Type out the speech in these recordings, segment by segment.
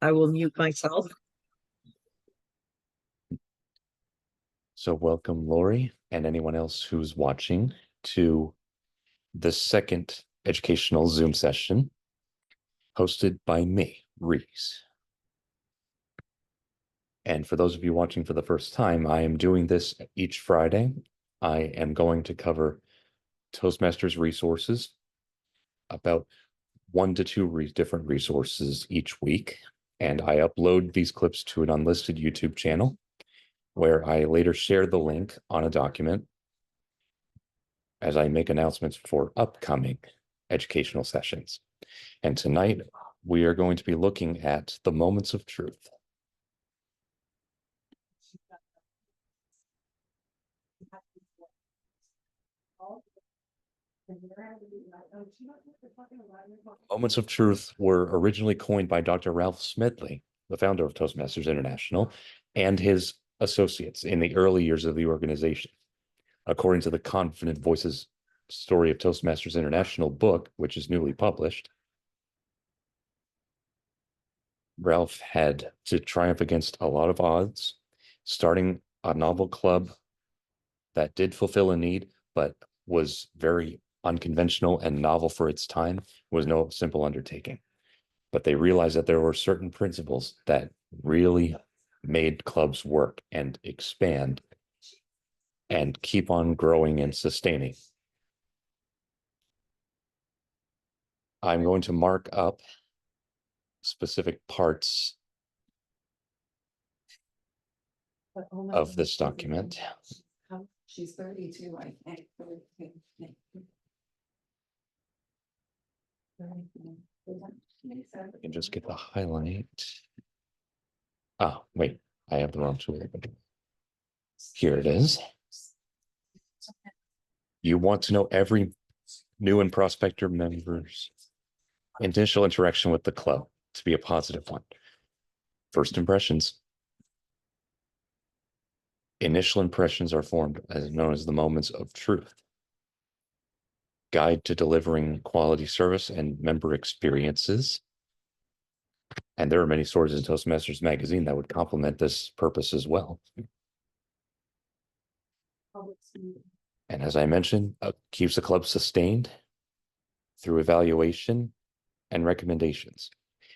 I will mute myself. So welcome, Lori, and anyone else who's watching to the second educational Zoom session hosted by me, Reese. And for those of you watching for the first time, I am doing this each Friday. I am going to cover Toastmasters resources, about 1 to 2 different resources each week. And I upload these clips to an unlisted YouTube channel where I later share the link on a document as I make announcements for upcoming educational sessions. And tonight we are going to be looking at the moments of truth. Moments of truth were originally coined by Dr. Ralph Smedley, the founder of Toastmasters International, and his associates in the early years of the organization. According to the Confident Voices Story of Toastmasters International book, which is newly published, Ralph had to triumph against a lot of odds, starting a novel club that did fulfill a need, but was very unconventional and novel for its time, was no simple undertaking. But they realized that there were certain principles that really made clubs work and expand and keep on growing and sustaining. I'm going to mark up specific parts of this document. She's 32, I think. I can just get the highlight. Oh, wait, I have the wrong tool. Here it is. You want to know every new and prospector member's initial interaction with the club to be a positive one. First impressions. Initial impressions are formed as known as the moments of truth. Guide to delivering quality service and member experiences. And there are many sources in Toastmasters magazine that would complement this purpose as well. And as I mentioned, keeps the club sustained through evaluation and recommendations.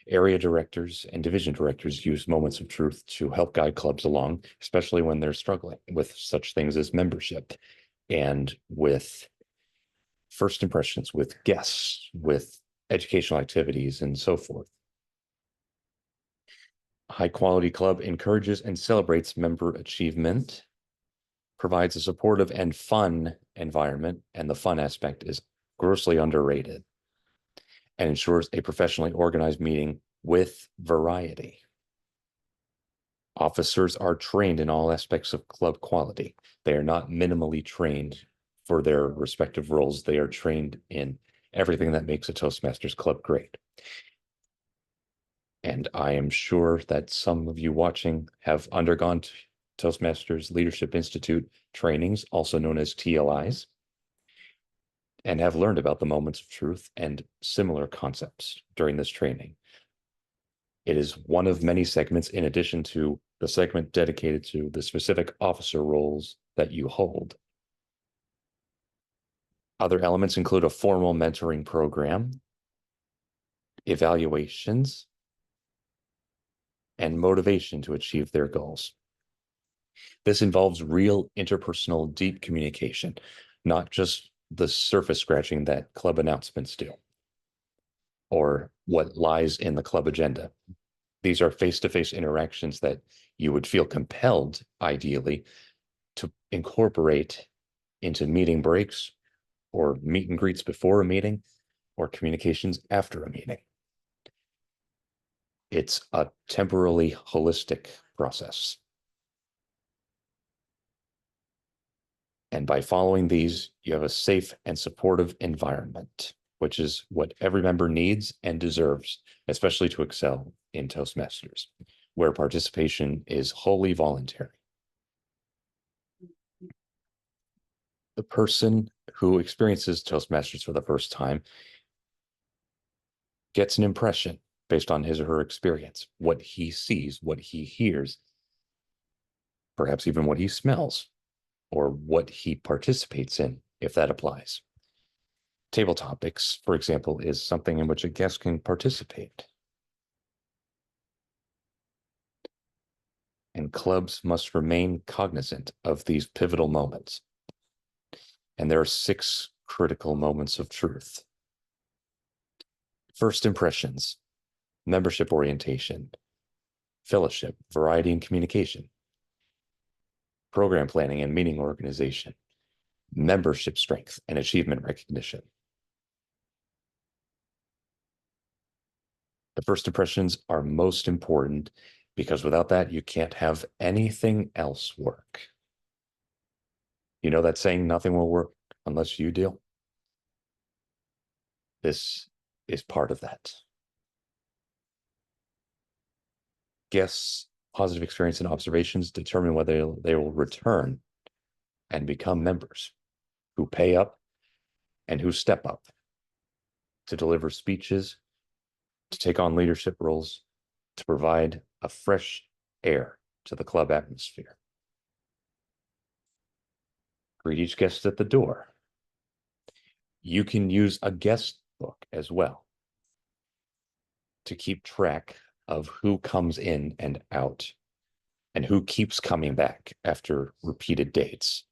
Area directors and division directors use moments of truth to help guide clubs along, especially when they're struggling with such things as membership and with first impressions, with guests, with educational activities, and so forth. High quality club encourages and celebrates member achievement, provides a supportive and fun environment, and the fun aspect is grossly underrated, and ensures a professionally organized meeting with variety. Officers are trained in all aspects of club quality. They are not minimally trained for their respective roles. They are trained in everything that makes a Toastmasters club great. And I am sure that some of you watching have undergone Toastmasters Leadership Institute trainings, also known as TLIs, and have learned about the moments of truth and similar concepts during this training. It is one of many segments in addition to the segment dedicated to the specific officer roles that you hold. Other elements include a formal mentoring program, evaluations, and motivation to achieve their goals. This involves real interpersonal, deep communication, not just the surface scratching that club announcements do, or what lies in the club agenda. These are face-to-face interactions that you would feel compelled, ideally, to incorporate into meeting breaks or meet and greets before a meeting or communications after a meeting. It's a temporally holistic process. And by following these, you have a safe and supportive environment, which is what every member needs and deserves, especially to excel in Toastmasters, where participation is wholly voluntary. The person who experiences Toastmasters for the first time gets an impression based on his or her experience, what he sees, what he hears, perhaps even what he smells, or what he participates in, if that applies. Table topics, for example, is something in which a guest can participate. And clubs must remain cognizant of these pivotal moments. And there are 6 critical moments of truth. First impressions, membership orientation, fellowship, variety and communication, program planning and meeting organization, membership strength and achievement recognition. The first impressions are most important because without that, you can't have anything else work. You know that saying, nothing will work unless you do? This is part of that. Guests' positive experience and observations determine whether they will return and become members who pay up and who step up to deliver speeches, to take on leadership roles, to provide a fresh air to the club atmosphere. Greet each guest at the door. You can use a guest book as well to keep track of who comes in and out and who keeps coming back after repeated dates.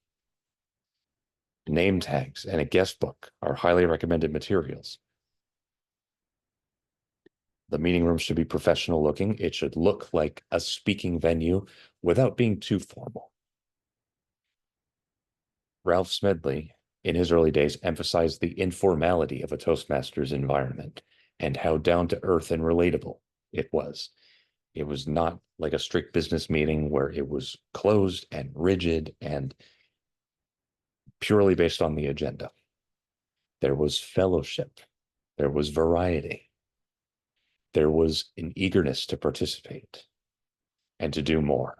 Name tags and a guest book are highly recommended materials. The meeting room should be professional looking. It should look like a speaking venue without being too formal. Ralph Smedley, in his early days, emphasized the informality of a Toastmasters environment and how down to earth and relatable it was. It was not like a strict business meeting where it was closed and rigid and purely based on the agenda. There was fellowship. There was variety. There was an eagerness to participate and to do more.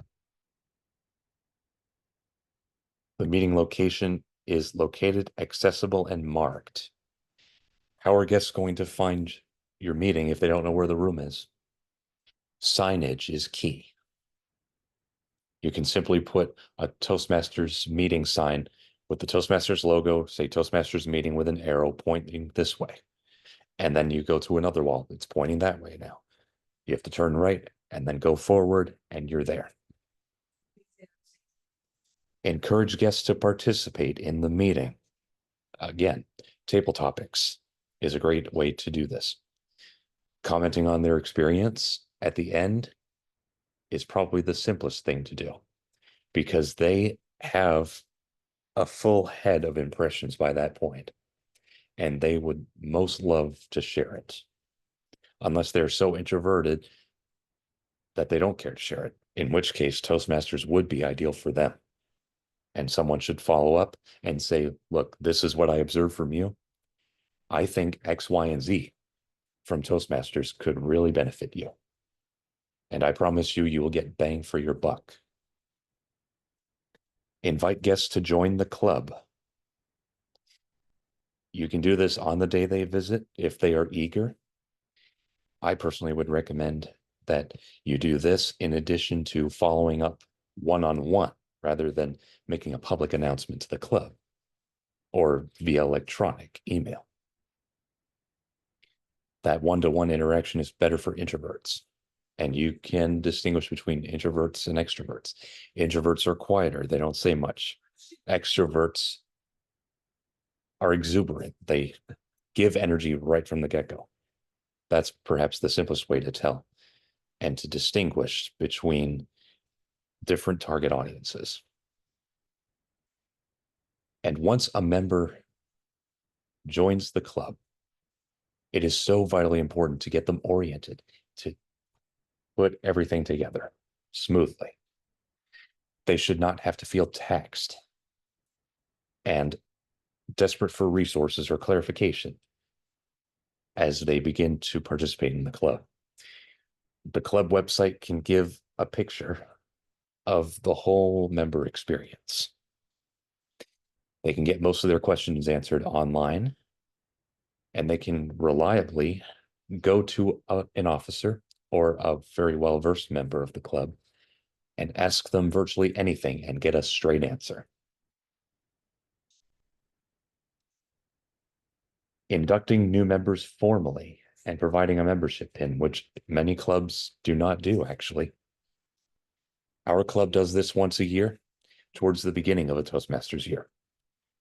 The meeting location is located, accessible, and marked. How are guests going to find your meeting if they don't know where the room is? Signage is key. You can simply put a Toastmasters meeting sign with the Toastmasters logo, say Toastmasters meeting with an arrow pointing this way. And then you go to another wall, it's pointing that way now. You have to turn right and then go forward and you're there. Encourage guests to participate in the meeting. Again, table topics is a great way to do this. Commenting on their experience at the end is probably the simplest thing to do because they have a full head of impressions by that point, and they would most love to share it, unless they're so introverted that they don't care to share it, in which case Toastmasters would be ideal for them. And someone should follow up and say, look, this is what I observed from you. I think X, Y, and Z from Toastmasters could really benefit you. And I promise you, you will get bang for your buck. Invite guests to join the club. You can do this on the day they visit if they are eager. I personally would recommend that you do this in addition to following up one-on-one rather than making a public announcement to the club or via electronic email. That one-to-one interaction is better for introverts. And you can distinguish between introverts and extroverts. Introverts are quieter. They don't say much. Extroverts are exuberant. They give energy right from the get-go. That's perhaps the simplest way to tell and to distinguish between different target audiences. And once a member joins the club, it is so vitally important to get them oriented, to put everything together smoothly. They should not have to feel taxed and desperate for resources or clarification as they begin to participate in the club. The club website can give a picture of the whole member experience. They can get most of their questions answered online, and they can reliably go to an officer or a very well-versed member of the club and ask them virtually anything and get a straight answer. Inducting new members formally and providing a membership pin, which many clubs do not do, actually. Our club does this once a year towards the beginning of a Toastmasters year.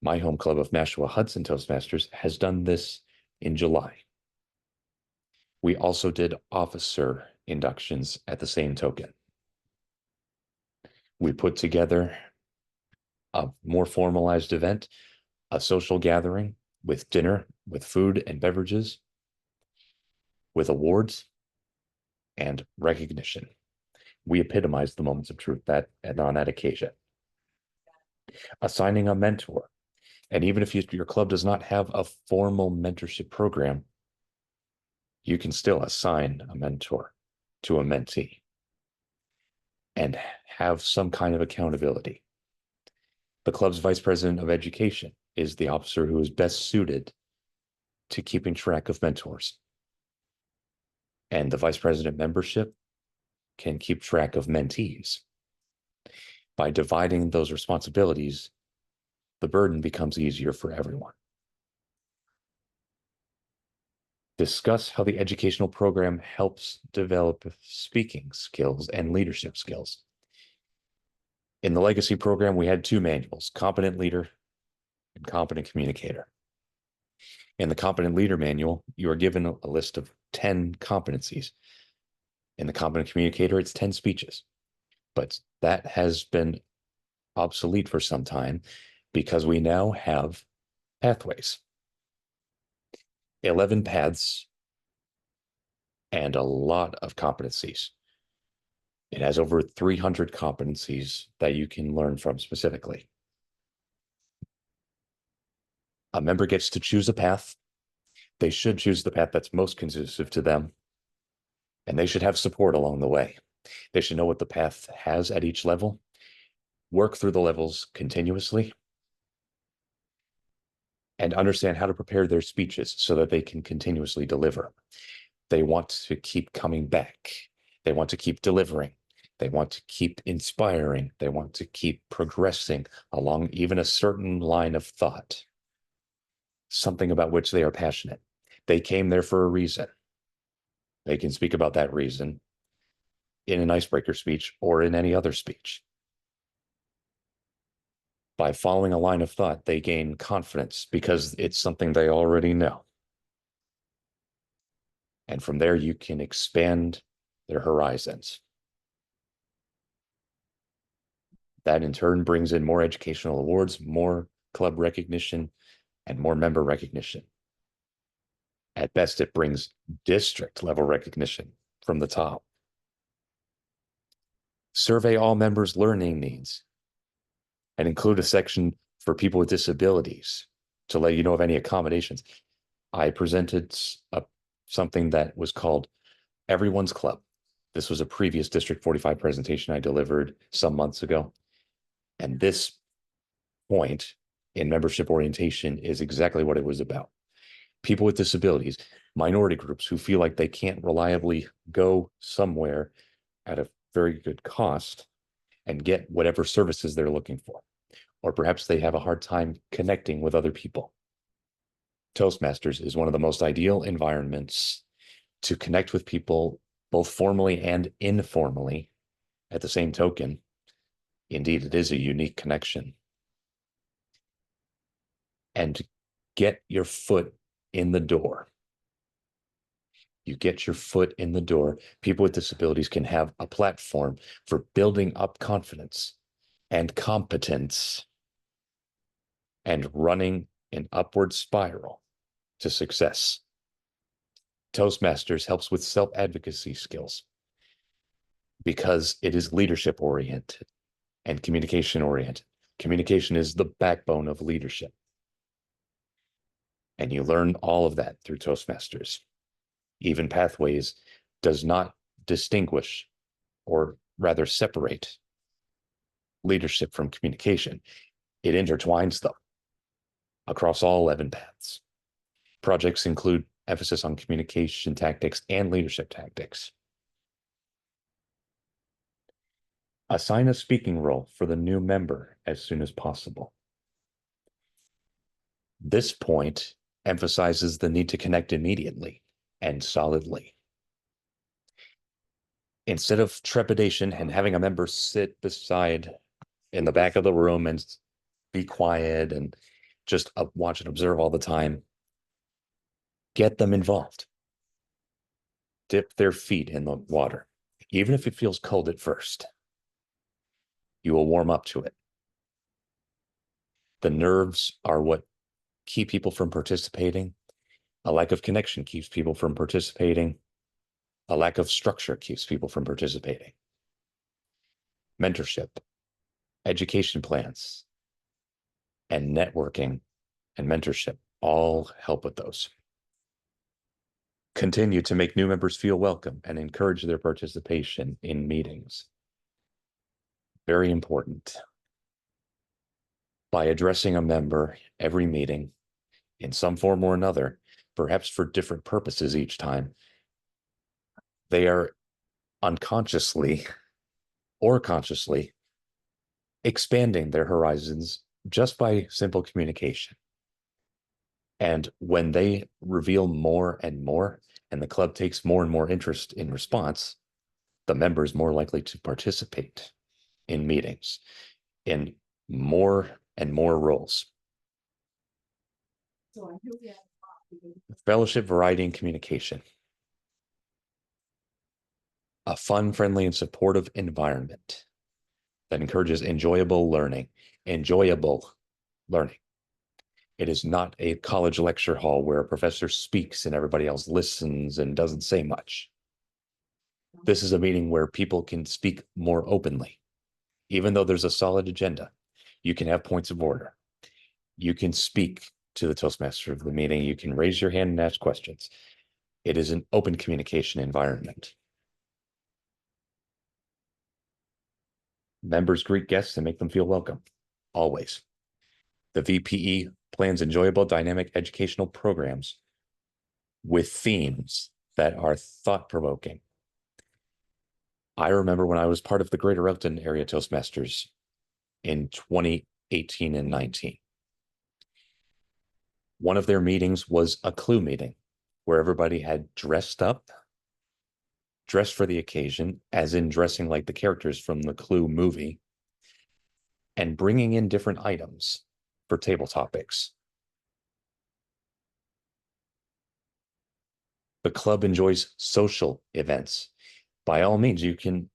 My home club of Nashua Hudson Toastmasters has done this in July. We also did officer inductions at the same token. We put together a more formalized event, a social gathering with dinner, with food and beverages, with awards and recognition. We epitomized the moments of truth on that occasion. Assigning a mentor. And even if your club does not have a formal mentorship program, you can still assign a mentor to a mentee and have some kind of accountability. The club's vice president of education is the officer who is best suited to keeping track of mentors. And the vice president membership can keep track of mentees. By dividing those responsibilities, the burden becomes easier for everyone. Discuss how the educational program helps develop speaking skills and leadership skills. In the legacy program, we had two manuals, Competent Leader and Competent Communicator. In the Competent Leader manual, you are given a list of 10 competencies. In the Competent Communicator, it's 10 speeches. But that has been obsolete for some time because we now have pathways. 11 paths and a lot of competencies. It has over 300 competencies that you can learn from specifically. A member gets to choose a path. They should choose the path that's most conducive to them, and they should have support along the way. They should know what the path has at each level, work through the levels continuously, and understand how to prepare their speeches so that they can continuously deliver. They want to keep coming back. They want to keep delivering. They want to keep inspiring. They want to keep progressing along even a certain line of thought, something about which they are passionate. They came there for a reason. They can speak about that reason in an icebreaker speech or in any other speech. By following a line of thought, they gain confidence because it's something they already know. And from there, you can expand their horizons. That in turn brings in more educational awards, more club recognition, and more member recognition. At best, it brings district level recognition from the top. Survey all members' learning needs and include a section for people with disabilities to let you know of any accommodations. I presented something that was called Everyone's Club. This was a previous District 45 presentation I delivered some months ago. And this point in membership orientation is exactly what it was about. People with disabilities, minority groups who feel like they can't reliably go somewhere at a very good cost and get whatever services they're looking for. Or perhaps they have a hard time connecting with other people. Toastmasters is one of the most ideal environments to connect with people, both formally and informally, at the same token. Indeed, it is a unique connection. And get your foot in the door. You get your foot in the door. People with disabilities can have a platform for building up confidence and competence and running an upward spiral to success. Toastmasters helps with self-advocacy skills because it is leadership oriented and communication oriented. Communication is the backbone of leadership. And you learn all of that through Toastmasters. Even Pathways does not distinguish or rather separate leadership from communication. It intertwines them across all 11 paths. Projects include emphasis on communication tactics and leadership tactics. Assign a speaking role for the new member as soon as possible. This point emphasizes the need to connect immediately and solidly. Instead of trepidation and having a member sit beside in the back of the room and be quiet and just watch and observe all the time, get them involved. Dip their feet in the water, even if it feels cold at first. You will warm up to it. The nerves are what keep people from participating. A lack of connection keeps people from participating. A lack of structure keeps people from participating. Mentorship, education plans, and networking and mentorship all help with those. Continue to make new members feel welcome and encourage their participation in meetings. Very important. By addressing a member every meeting in some form or another, perhaps for different purposes each time, they are unconsciously or consciously expanding their horizons just by simple communication. And when they reveal more and more, and the club takes more and more interest in response, the member is more likely to participate in meetings in more and more roles. Fellowship, variety, and communication. A fun, friendly, and supportive environment that encourages enjoyable learning. Enjoyable learning. It is not a college lecture hall where a professor speaks and everybody else listens and doesn't say much. This is a meeting where people can speak more openly. Even though there's a solid agenda, you can have points of order. You can speak to the Toastmaster of the meeting. You can raise your hand and ask questions. It is an open communication environment. Members greet guests and make them feel welcome, always. The VPE plans enjoyable, dynamic educational programs with themes that are thought-provoking. I remember when I was part of the Greater Elton Area Toastmasters in 2018 and 19. One of their meetings was a clue meeting where everybody had dressed up, dressed for the occasion, as in dressing like the characters from the Clue movie, and bringing in different items for table topics. The club enjoys social events. By all means, you can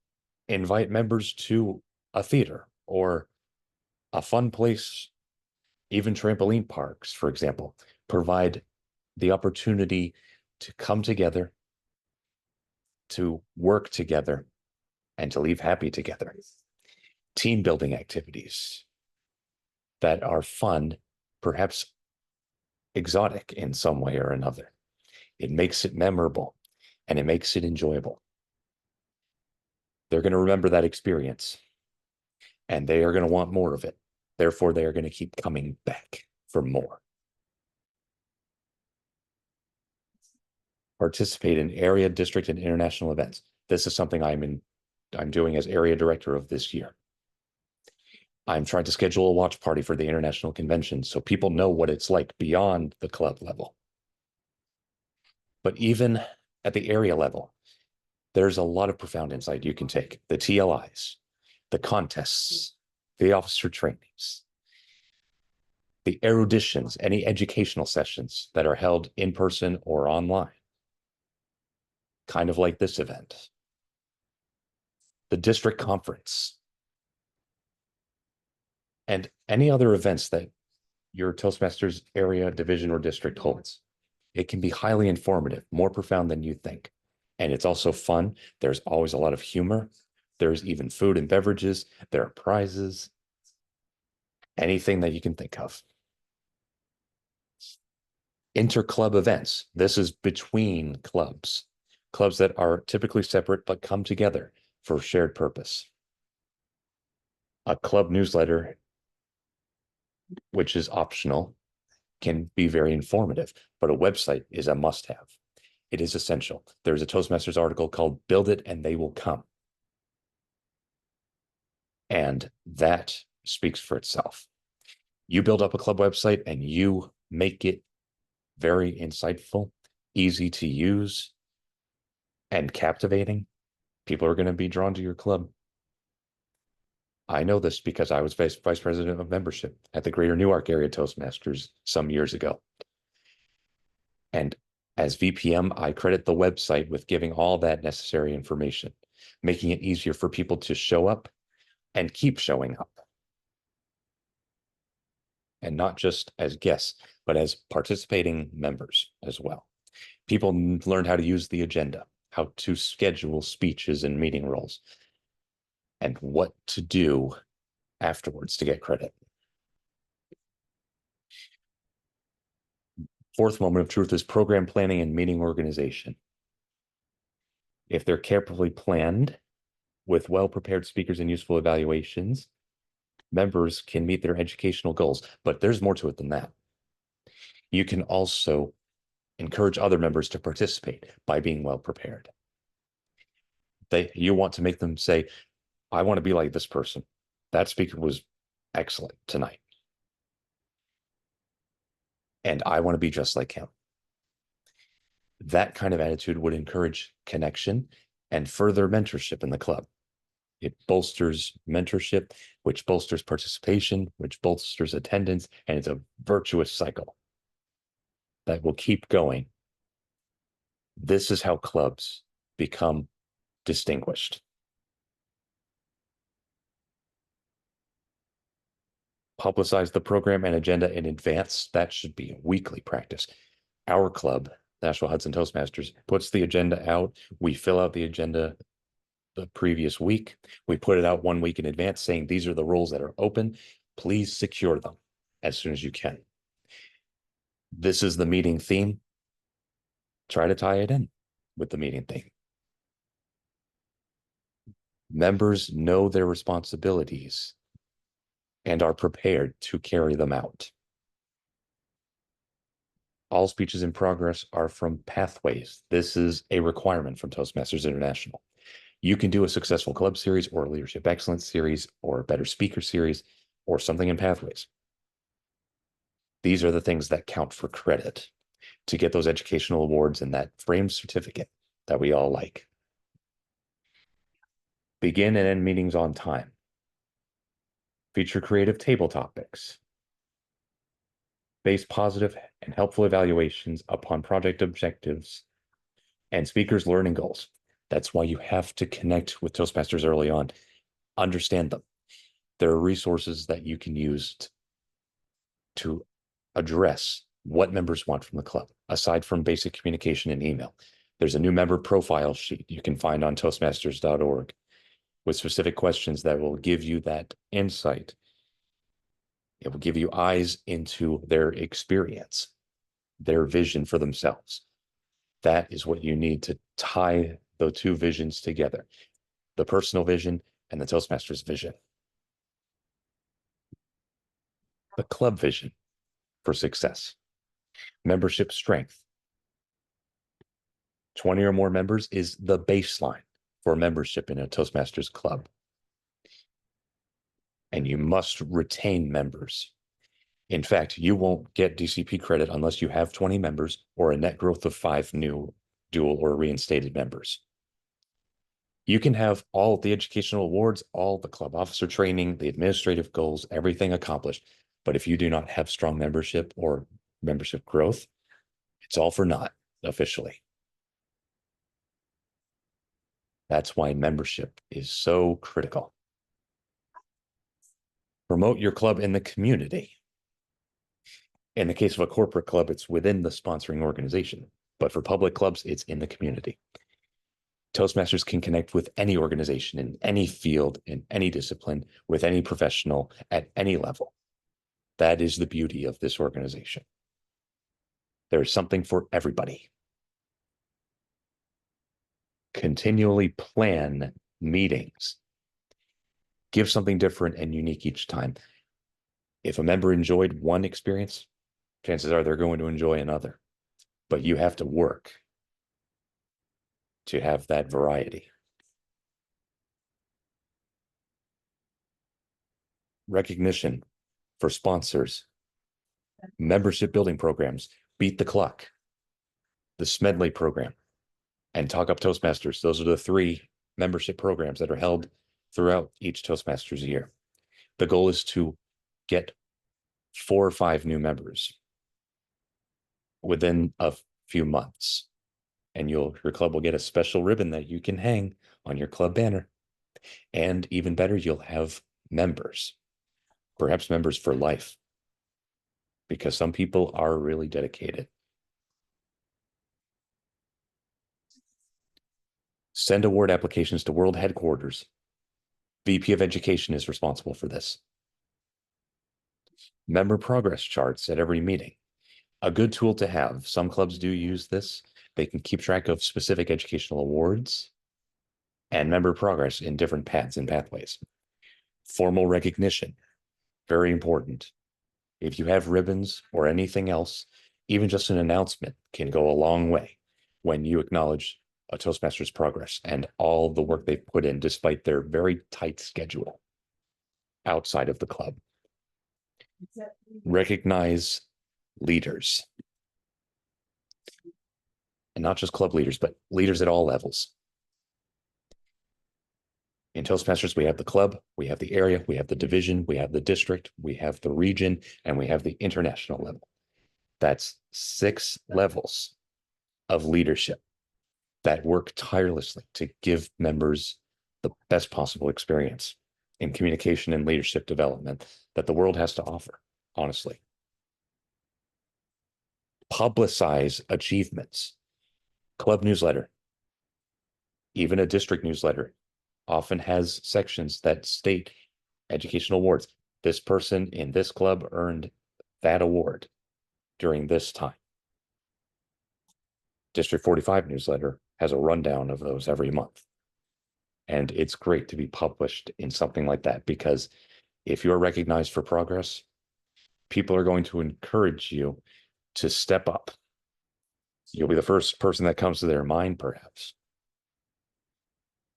invite members to a theater or a fun place, even trampoline parks, for example, provide the opportunity to come together, to work together, and to leave happy together. Team building activities that are fun, perhaps exotic in some way or another. It makes it memorable and it makes it enjoyable. They're going to remember that experience and they are going to want more of it. Therefore, they are going to keep coming back for more. Participate in area, district, and international events. This is something I'm doing as area director of this year. I'm trying to schedule a watch party for the international convention so people know what it's like beyond the club level. But even at the area level, there's a lot of profound insight you can take. The TLIs, the contests, the officer trainings, the eruditions, any educational sessions that are held in person or online, kind of like this event. The district conference, and any other events that your Toastmasters area, division, or district holds. It can be highly informative, more profound than you think. And it's also fun. There's always a lot of humor. There's even food and beverages. There are prizes. Anything that you can think of. Inter-club events. This is between clubs. Clubs that are typically separate but come together for shared purpose. A club newsletter, which is optional, can be very informative, but a website is a must-have. It is essential. There's a Toastmasters article called Build It and They Will Come. And that speaks for itself. You build up a club website and you make it very insightful, easy to use, and captivating. People are going to be drawn to your club. I know this because I was vice president of membership at the Greater Newark Area Toastmasters some years ago. And as VPM, I credit the website with giving all that necessary information, making it easier for people to show up and keep showing up. And not just as guests, but as participating members as well. People learn how to use the agenda, how to schedule speeches and meeting roles, and what to do afterwards to get credit. Fourth moment of truth is program planning and meeting organization. If they're carefully planned with well-prepared speakers and useful evaluations, members can meet their educational goals, but there's more to it than that. You can also encourage other members to participate by being well prepared. You want to make them say, I want to be like this person. That speaker was excellent tonight. And I want to be just like him. That kind of attitude would encourage connection and further mentorship in the club. It bolsters mentorship, which bolsters participation, which bolsters attendance, and it's a virtuous cycle that will keep going. This is how clubs become distinguished. Publicize the program and agenda in advance. That should be a weekly practice. Our club, Nashville Hudson Toastmasters, puts the agenda out. We fill out the agenda the previous week. We put it out 1 week in advance saying these are the roles that are open. Please secure them as soon as you can. This is the meeting theme. Try to tie it in with the meeting theme. Members know their responsibilities and are prepared to carry them out. All speeches in progress are from Pathways. This is a requirement from Toastmasters International. You can do a successful club series or a leadership excellence series or a better speaker series or something in Pathways. These are the things that count for credit to get those educational awards and that framed certificate that we all like. Begin and end meetings on time. Feature creative table topics. Base positive and helpful evaluations upon project objectives and speakers' learning goals. That's why you have to connect with Toastmasters early on. Understand them. There are resources that you can use to address what members want from the club, aside from basic communication and email. There's a new member profile sheet you can find on toastmasters.org with specific questions that will give you that insight. It will give you eyes into their experience, their vision for themselves. That is what you need to tie the two visions together, the personal vision and the Toastmasters vision. The club vision for success. Membership strength. 20 or more members is the baseline for membership in a Toastmasters club. And you must retain members. In fact, you won't get DCP credit unless you have 20 members or a net growth of 5 new dual or reinstated members. You can have all the educational awards, all the club officer training, the administrative goals, everything accomplished. But if you do not have strong membership or membership growth, it's all for naught officially. That's why membership is so critical. Promote your club in the community. In the case of a corporate club, it's within the sponsoring organization. But for public clubs, it's in the community. Toastmasters can connect with any organization in any field, in any discipline, with any professional at any level. That is the beauty of this organization. There's something for everybody. Continually plan meetings. Give something different and unique each time. If a member enjoyed one experience, chances are they're going to enjoy another. But you have to work to have that variety. Recognition for sponsors, membership building programs, Beat the Clock, the Smedley program, and Talk Up Toastmasters. Those are the 3 membership programs that are held throughout each Toastmasters year. The goal is to get 4 or 5 new members within a few months. And your club will get a special ribbon that you can hang on your club banner. And even better, you'll have members, perhaps members for life, because some people are really dedicated. Send award applications to world headquarters. VP of Education is responsible for this. Member progress charts at every meeting. A good tool to have. Some clubs do use this. They can keep track of specific educational awards and member progress in different paths and pathways. Formal recognition, very important. If you have ribbons or anything else, even just an announcement can go a long way when you acknowledge a Toastmasters progress and all the work they've put in despite their very tight schedule outside of the club. Recognize leaders. And not just club leaders, but leaders at all levels. In Toastmasters, we have the club, we have the area, we have the division, we have the district, we have the region, and we have the international level. That's 6 levels of leadership that work tirelessly to give members the best possible experience in communication and leadership development that the world has to offer, honestly. Publicize achievements. Club newsletter, even a district newsletter, often has sections that state educational awards. This person in this club earned that award during this time. District 45 newsletter has a rundown of those every month. And it's great to be published in something like that, because if you're recognized for progress, people are going to encourage you to step up. You'll be the first person that comes to their mind, perhaps.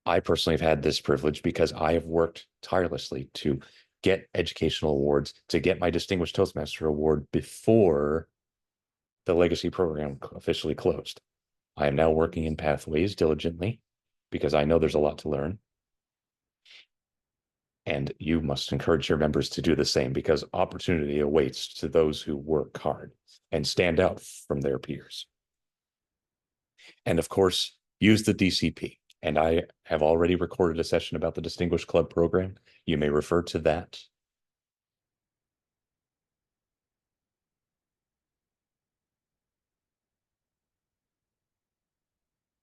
I personally have had this privilege because I have worked tirelessly to get educational awards, to get my Distinguished Toastmaster Award before the legacy program officially closed. I am now working in pathways diligently because I know there's a lot to learn. And you must encourage your members to do the same, because opportunity awaits to those who work hard and stand out from their peers. And of course, use the DCP. And I have already recorded a session about the Distinguished Club program. You may refer to that.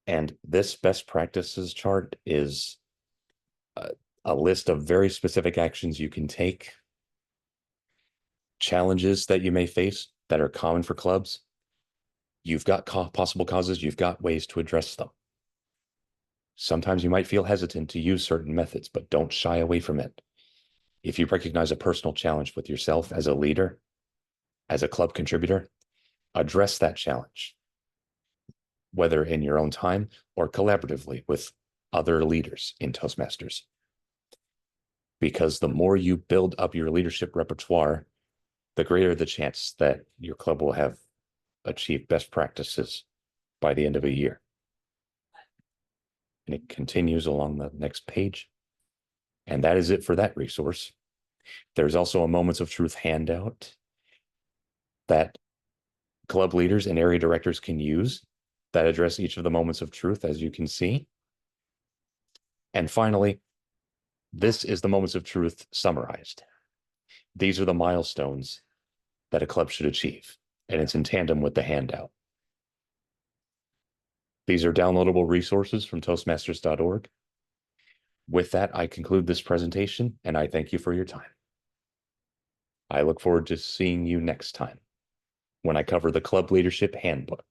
And this best practices chart is a list of very specific actions you can take, challenges that you may face that are common for clubs. You've got possible causes, you've got ways to address them. Sometimes you might feel hesitant to use certain methods, but don't shy away from it. If you recognize a personal challenge with yourself as a leader, as a club contributor, address that challenge, whether in your own time or collaboratively with other leaders in Toastmasters. Because the more you build up your leadership repertoire, the greater the chance that your club will have achieved best practices by the end of a year. And it continues along the next page. And that is it for that resource. There's also a Moments of Truth handout that club leaders and area directors can use that address each of the moments of truth, as you can see. And finally, this is the Moments of Truth summarized. These are the milestones that a club should achieve, and it's in tandem with the handout. These are downloadable resources from Toastmasters.org. With that, I conclude this presentation, and I thank you for your time. I look forward to seeing you next time when I cover the Club Leadership Handbook.